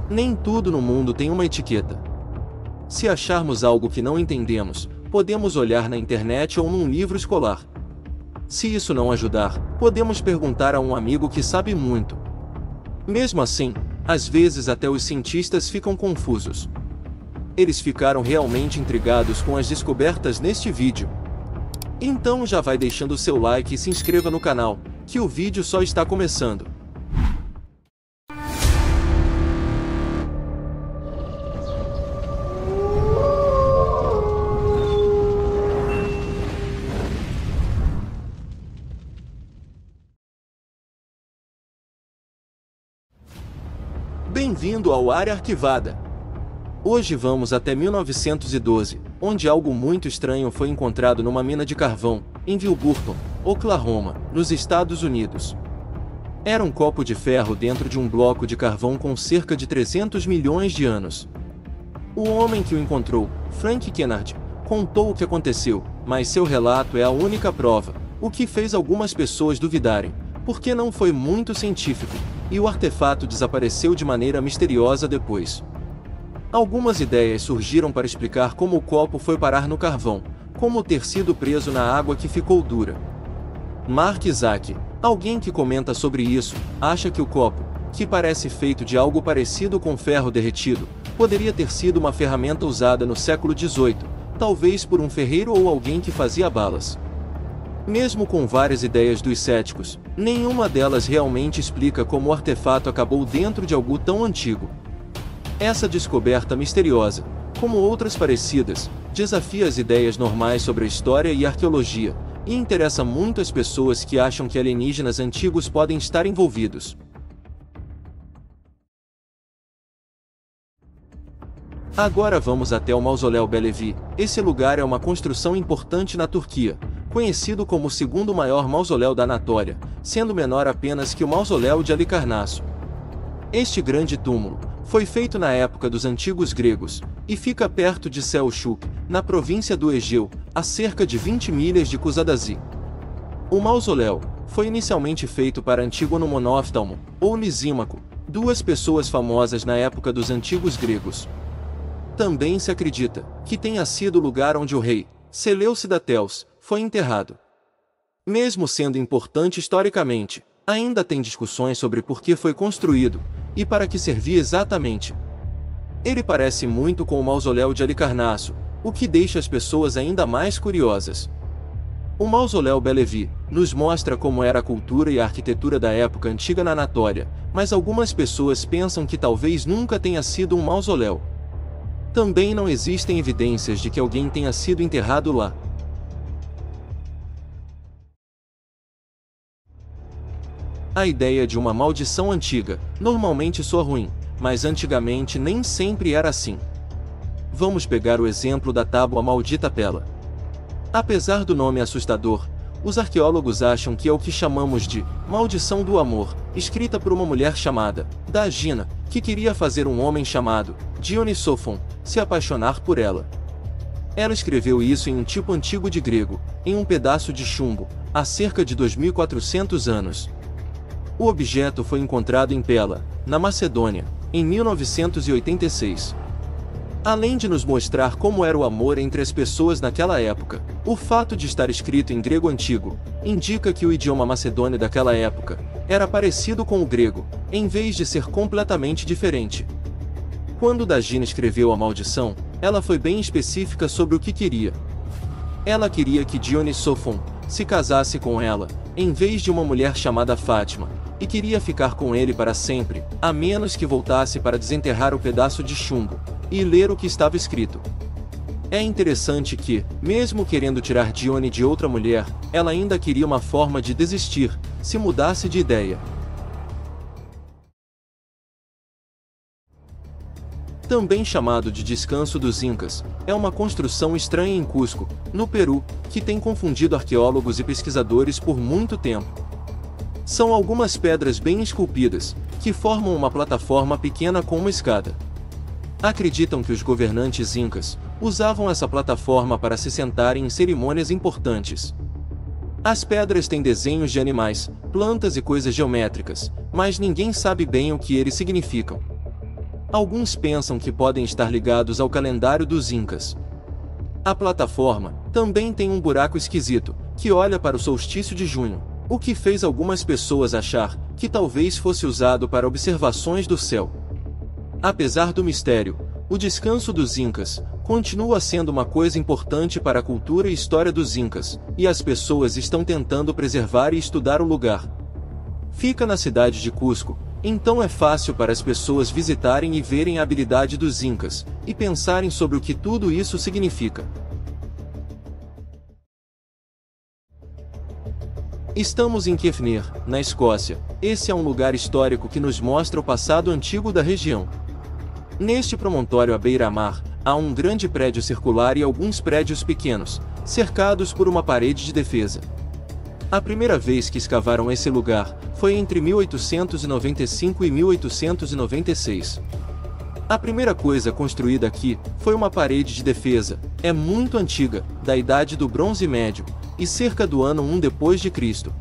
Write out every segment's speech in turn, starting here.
Nem tudo no mundo tem uma etiqueta. Se acharmos algo que não entendemos, podemos olhar na internet ou num livro escolar. Se isso não ajudar, podemos perguntar a um amigo que sabe muito. Mesmo assim, às vezes até os cientistas ficam confusos. Eles ficaram realmente intrigados com as descobertas neste vídeo. Então já vai deixando seu like e se inscreva no canal, que o vídeo só está começando. Bem-vindo ao Área Arquivada. Hoje vamos até 1912, onde algo muito estranho foi encontrado numa mina de carvão, em Wilburton, Oklahoma, nos Estados Unidos. Era um copo de ferro dentro de um bloco de carvão com cerca de 300 milhões de anos. O homem que o encontrou, Frank Kennard, contou o que aconteceu, mas seu relato é a única prova, o que fez algumas pessoas duvidarem, porque não foi muito científico, e o artefato desapareceu de maneira misteriosa depois. Algumas ideias surgiram para explicar como o copo foi parar no carvão, como ter sido preso na água que ficou dura. Mark Isaac, alguém que comenta sobre isso, acha que o copo, que parece feito de algo parecido com ferro derretido, poderia ter sido uma ferramenta usada no século XVIII, talvez por um ferreiro ou alguém que fazia balas. Mesmo com várias ideias dos céticos, nenhuma delas realmente explica como o artefato acabou dentro de algo tão antigo. Essa descoberta misteriosa, como outras parecidas, desafia as ideias normais sobre a história e arqueologia, e interessa muito as pessoas que acham que alienígenas antigos podem estar envolvidos. Agora vamos até o Mausoléu Belevi. Esse lugar é uma construção importante na Turquia, conhecido como o segundo maior mausoléu da Anatólia, sendo menor apenas que o Mausoléu de Halicarnasso. Este grande túmulo foi feito na época dos antigos gregos, e fica perto de Selçuk, na província do Egeu, a cerca de 20 milhas de Kusadasi. O mausoléu foi inicialmente feito para Antígono Monóftalmo, ou Lisímaco, duas pessoas famosas na época dos antigos gregos. Também se acredita que tenha sido o lugar onde o rei, Seleucidateus, foi enterrado. Mesmo sendo importante historicamente, ainda tem discussões sobre por que foi construído, e para que servia exatamente. Ele parece muito com o Mausoléu de Halicarnasso, o que deixa as pessoas ainda mais curiosas. O Mausoléu Belevi nos mostra como era a cultura e a arquitetura da época antiga na Anatólia, mas algumas pessoas pensam que talvez nunca tenha sido um mausoléu. Também não existem evidências de que alguém tenha sido enterrado lá. A ideia de uma maldição antiga normalmente soa ruim, mas antigamente nem sempre era assim. Vamos pegar o exemplo da tábua maldita Pela. Apesar do nome assustador, os arqueólogos acham que é o que chamamos de maldição do amor, escrita por uma mulher chamada Dagina, que queria fazer um homem chamado Dionissofon se apaixonar por ela. Ela escreveu isso em um tipo antigo de grego, em um pedaço de chumbo, há cerca de 2400 anos. O objeto foi encontrado em Pela, na Macedônia, em 1986. Além de nos mostrar como era o amor entre as pessoas naquela época, o fato de estar escrito em grego antigo indica que o idioma macedônio daquela época era parecido com o grego, em vez de ser completamente diferente. Quando Dagina escreveu a maldição, ela foi bem específica sobre o que queria. Ela queria que Dionissofon se casasse com ela, em vez de uma mulher chamada Fátima, e queria ficar com ele para sempre, a menos que voltasse para desenterrar o pedaço de chumbo e ler o que estava escrito. É interessante que, mesmo querendo tirar Dione de outra mulher, ela ainda queria uma forma de desistir, se mudasse de ideia. Também chamado de Descanso dos Incas, é uma construção estranha em Cusco, no Peru, que tem confundido arqueólogos e pesquisadores por muito tempo. São algumas pedras bem esculpidas, que formam uma plataforma pequena com uma escada. Acreditam que os governantes incas usavam essa plataforma para se sentarem em cerimônias importantes. As pedras têm desenhos de animais, plantas e coisas geométricas, mas ninguém sabe bem o que eles significam. Alguns pensam que podem estar ligados ao calendário dos Incas. A plataforma também tem um buraco esquisito, que olha para o solstício de junho, o que fez algumas pessoas achar que talvez fosse usado para observações do céu. Apesar do mistério, o descanso dos Incas continua sendo uma coisa importante para a cultura e história dos Incas, e as pessoas estão tentando preservar e estudar o lugar. Fica na cidade de Cusco, então é fácil para as pessoas visitarem e verem a habilidade dos Incas, e pensarem sobre o que tudo isso significa. Estamos em Kefnir, na Escócia. Esse é um lugar histórico que nos mostra o passado antigo da região. Neste promontório à beira-mar, há um grande prédio circular e alguns prédios pequenos, cercados por uma parede de defesa. A primeira vez que escavaram esse lugar foi entre 1895 e 1896. A primeira coisa construída aqui foi uma parede de defesa, é muito antiga, da Idade do Bronze Médio, e cerca do ano 1 depois de Cristo.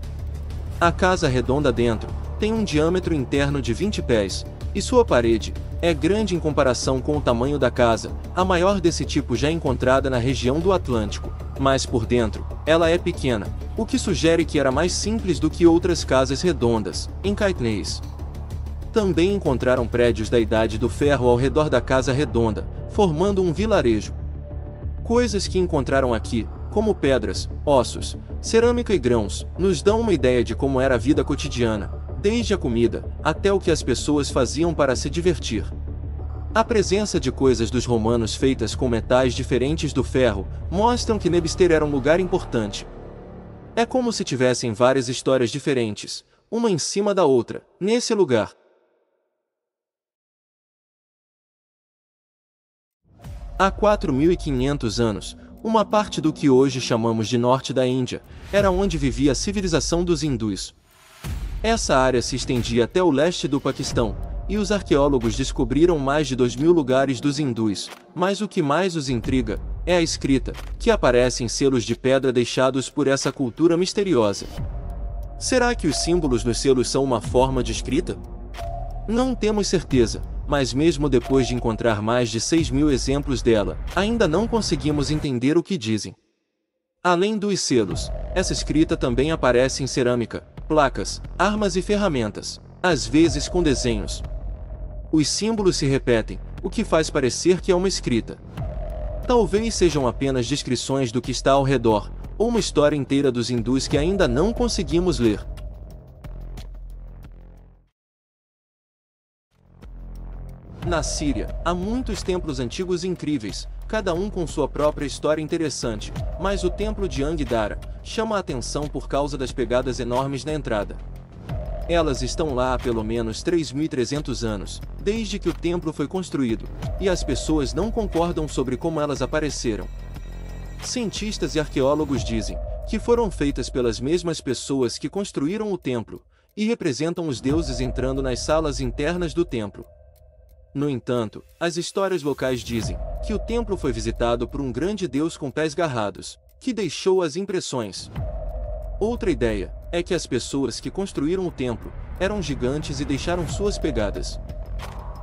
A casa redonda dentro tem um diâmetro interno de 20 pés, e sua parede é grande em comparação com o tamanho da casa, a maior desse tipo já encontrada na região do Atlântico, mas por dentro, ela é pequena, o que sugere que era mais simples do que outras casas redondas, em Caithness. Também encontraram prédios da Idade do Ferro ao redor da casa redonda, formando um vilarejo. Coisas que encontraram aqui, como pedras, ossos, cerâmica e grãos, nos dão uma ideia de como era a vida cotidiana, desde a comida, até o que as pessoas faziam para se divertir. A presença de coisas dos romanos feitas com metais diferentes do ferro, mostram que Nebister era um lugar importante. É como se tivessem várias histórias diferentes, uma em cima da outra, nesse lugar. Há 4.500 anos, uma parte do que hoje chamamos de norte da Índia, era onde vivia a civilização dos hindus. Essa área se estendia até o leste do Paquistão, e os arqueólogos descobriram mais de 2.000 lugares dos hindus, mas o que mais os intriga é a escrita, que aparece em selos de pedra deixados por essa cultura misteriosa. Será que os símbolos nos selos são uma forma de escrita? Não temos certeza, mas mesmo depois de encontrar mais de 6.000 exemplos dela, ainda não conseguimos entender o que dizem. Além dos selos, essa escrita também aparece em cerâmica, placas, armas e ferramentas, às vezes com desenhos. Os símbolos se repetem, o que faz parecer que é uma escrita. Talvez sejam apenas descrições do que está ao redor, ou uma história inteira dos hindus que ainda não conseguimos ler. Na Síria, há muitos templos antigos incríveis, cada um com sua própria história interessante, mas o templo de Angdara chama a atenção por causa das pegadas enormes na entrada. Elas estão lá há pelo menos 3.300 anos, desde que o templo foi construído, e as pessoas não concordam sobre como elas apareceram. Cientistas e arqueólogos dizem que foram feitas pelas mesmas pessoas que construíram o templo, e representam os deuses entrando nas salas internas do templo. No entanto, as histórias locais dizem que o templo foi visitado por um grande deus com pés garrados, que deixou as impressões. Outra ideia é que as pessoas que construíram o templo eram gigantes e deixaram suas pegadas.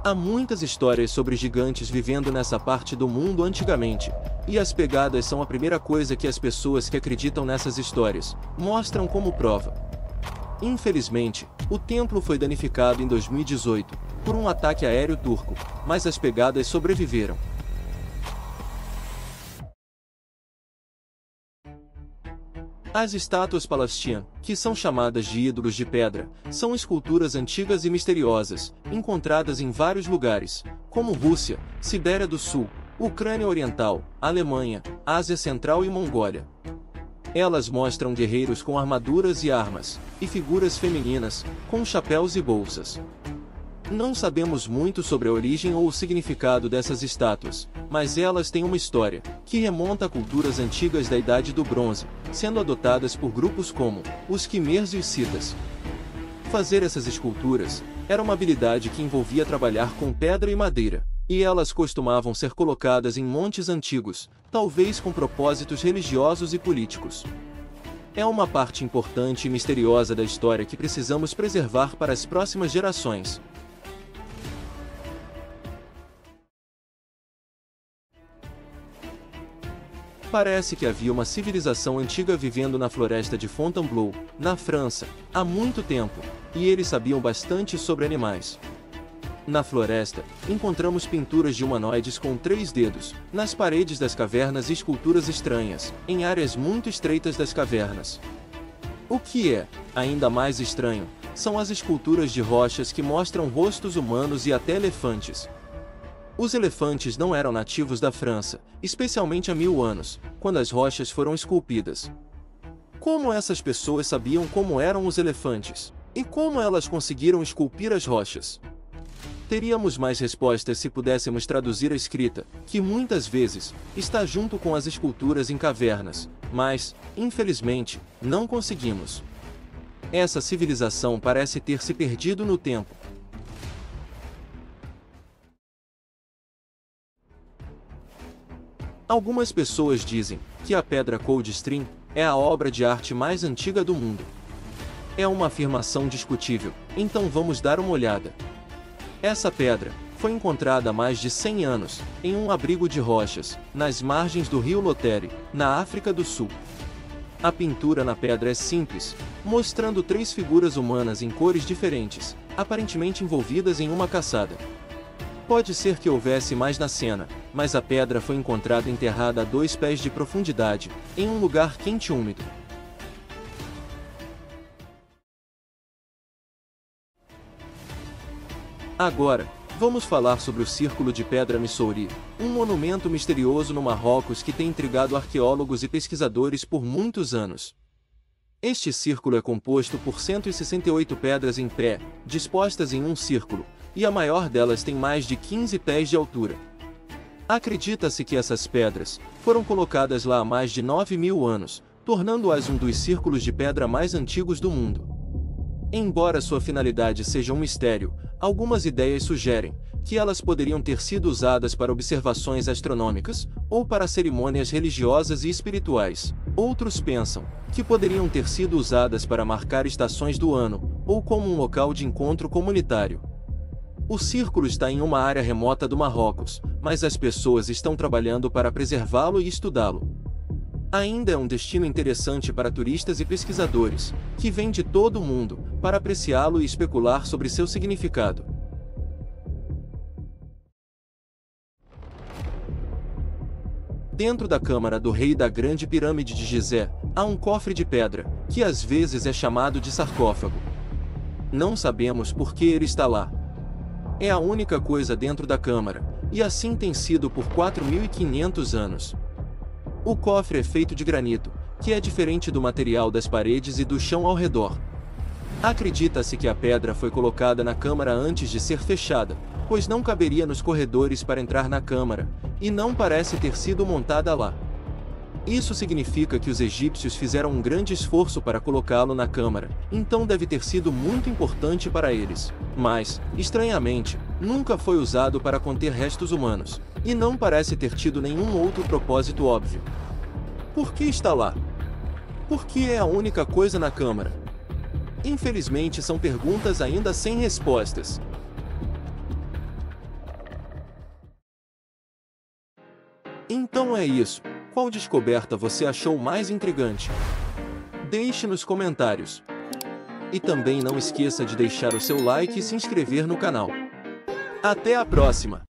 Há muitas histórias sobre gigantes vivendo nessa parte do mundo antigamente, e as pegadas são a primeira coisa que as pessoas que acreditam nessas histórias mostram como prova. Infelizmente, o templo foi danificado em 2018 por um ataque aéreo turco, mas as pegadas sobreviveram. As estátuas Palastian, que são chamadas de ídolos de pedra, são esculturas antigas e misteriosas, encontradas em vários lugares, como Rússia, Sibéria do Sul, Ucrânia Oriental, Alemanha, Ásia Central e Mongólia. Elas mostram guerreiros com armaduras e armas, e figuras femininas, com chapéus e bolsas. Não sabemos muito sobre a origem ou o significado dessas estátuas, mas elas têm uma história, que remonta a culturas antigas da Idade do Bronze, sendo adotadas por grupos como os Quimers e os Citas. Fazer essas esculturas era uma habilidade que envolvia trabalhar com pedra e madeira, e elas costumavam ser colocadas em montes antigos, talvez com propósitos religiosos e políticos. É uma parte importante e misteriosa da história que precisamos preservar para as próximas gerações. Parece que havia uma civilização antiga vivendo na floresta de Fontainebleau, na França, há muito tempo, e eles sabiam bastante sobre animais. Na floresta, encontramos pinturas de humanoides com 3 dedos, nas paredes das cavernas e esculturas estranhas, em áreas muito estreitas das cavernas. O que é, ainda mais estranho, são as esculturas de rochas que mostram rostos humanos e até elefantes. Os elefantes não eram nativos da França, especialmente há 1000 anos, quando as rochas foram esculpidas. Como essas pessoas sabiam como eram os elefantes? E como elas conseguiram esculpir as rochas? Teríamos mais respostas se pudéssemos traduzir a escrita, que muitas vezes está junto com as esculturas em cavernas, mas, infelizmente, não conseguimos. Essa civilização parece ter se perdido no tempo. Algumas pessoas dizem que a pedra Coldstream é a obra de arte mais antiga do mundo. É uma afirmação discutível, então vamos dar uma olhada. Essa pedra foi encontrada há mais de 100 anos, em um abrigo de rochas, nas margens do rio Loteri, na África do Sul. A pintura na pedra é simples, mostrando 3 figuras humanas em cores diferentes, aparentemente envolvidas em uma caçada. Pode ser que houvesse mais na cena, mas a pedra foi encontrada enterrada a 2 pés de profundidade, em um lugar quente e úmido. Agora, vamos falar sobre o Círculo de Pedra Missouri, um monumento misterioso no Marrocos que tem intrigado arqueólogos e pesquisadores por muitos anos. Este círculo é composto por 168 pedras em pé, dispostas em um círculo, e a maior delas tem mais de 15 pés de altura. Acredita-se que essas pedras foram colocadas lá há mais de 9.000 anos, tornando-as um dos círculos de pedra mais antigos do mundo. Embora sua finalidade seja um mistério, algumas ideias sugerem que elas poderiam ter sido usadas para observações astronômicas, ou para cerimônias religiosas e espirituais. Outros pensam que poderiam ter sido usadas para marcar estações do ano, ou como um local de encontro comunitário. O círculo está em uma área remota do Marrocos, mas as pessoas estão trabalhando para preservá-lo e estudá-lo. Ainda é um destino interessante para turistas e pesquisadores, que vêm de todo o mundo, para apreciá-lo e especular sobre seu significado. Dentro da câmara do rei da Grande Pirâmide de Gizé, há um cofre de pedra, que às vezes é chamado de sarcófago. Não sabemos por que ele está lá. É a única coisa dentro da câmara, e assim tem sido por 4.500 anos. O cofre é feito de granito, que é diferente do material das paredes e do chão ao redor. Acredita-se que a pedra foi colocada na câmara antes de ser fechada, pois não caberia nos corredores para entrar na câmara, e não parece ter sido montada lá. Isso significa que os egípcios fizeram um grande esforço para colocá-lo na câmara, então deve ter sido muito importante para eles. Mas, estranhamente, nunca foi usado para conter restos humanos, e não parece ter tido nenhum outro propósito óbvio. Por que está lá? Por que é a única coisa na câmara? Infelizmente são perguntas ainda sem respostas. Então é isso. Qual descoberta você achou mais intrigante? Deixe nos comentários. E também não esqueça de deixar o seu like e se inscrever no canal. Até a próxima!